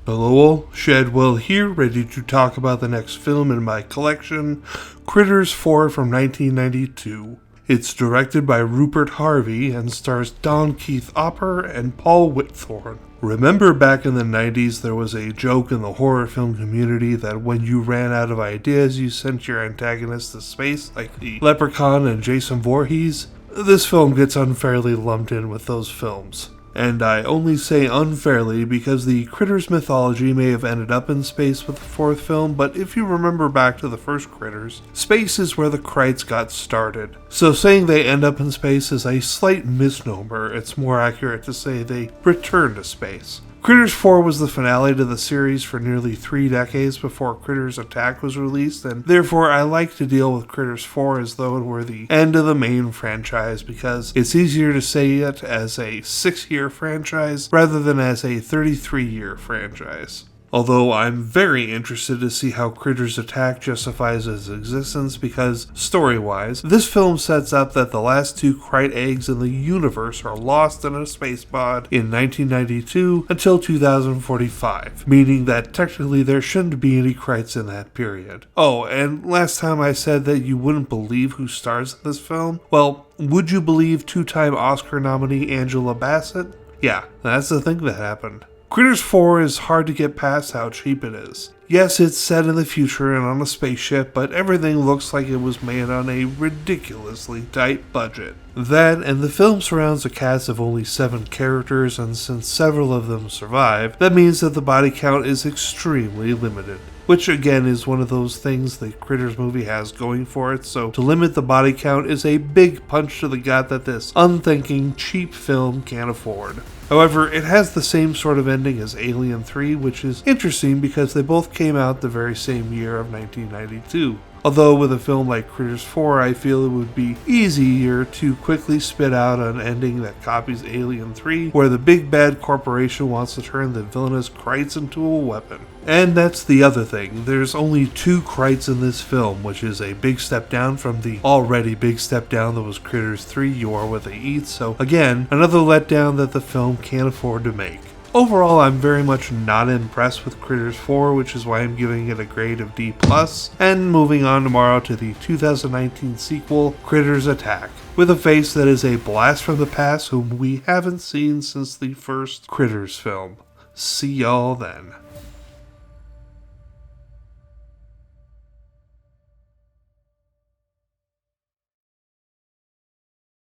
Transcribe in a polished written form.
Hello, Shadwell here, ready to talk about the next film in my collection, Critters 4 from 1992. It's directed by Rupert Harvey and stars Don Keith Opper and Paul Whitthorne. Remember back in the 90s there was a joke in the horror film community that when you ran out of ideas you sent your antagonist to space like the Leprechaun and Jason Voorhees? This film gets unfairly lumped in with those films. And I only say unfairly because the Critters mythology may have ended up in space with the fourth film, but if you remember back to the first Critters, space is where the Krites got started. So saying they end up in space is a slight misnomer. It's more accurate to say they return to space. Critters 4 was the finale to the series for nearly 3 decades before Critters Attack was released, and therefore I like to deal with Critters 4 as though it were the end of the main franchise because it's easier to say it as a 6-year franchise rather than as a 33-year franchise. Although I'm very interested to see how Critters Attack justifies its existence because, story-wise, this film sets up that the last 2 Krite eggs in the universe are lost in a space pod in 1992 until 2045, meaning that technically there shouldn't be any Krites in that period. Oh, and last time I said that you wouldn't believe who stars in this film? Well, would you believe 2-time Oscar nominee Angela Bassett? Yeah, that's the thing that happened. Critters 4 is hard to get past how cheap it is. Yes, it's set in the future and on a spaceship, but everything looks like it was made on a ridiculously tight budget. That, and the film surrounds a cast of only 7 characters, and since several of them survive, that means that the body count is extremely limited. Which again is one of those things the Critters movie has going for it, so to limit the body count is a big punch to the gut that this unthinking, cheap film can't afford. However, it has the same sort of ending as Alien 3, which is interesting because they both came out the very same year of 1992. Although with a film like Critters 4, I feel it would be easier to quickly spit out an ending that copies Alien 3, where the big bad corporation wants to turn the villainous Krites into a weapon. And that's the other thing, there's only 2 Krites in this film, which is a big step down from the already big step down that was Critters 3, You Are What They Eat, so again, another letdown that the film can't afford to make. Overall, I'm very much not impressed with Critters 4, which is why I'm giving it a grade of D+, and moving on tomorrow to the 2019 sequel, Critters Attack, with a face that is a blast from the past whom we haven't seen since the first Critters film. See y'all then.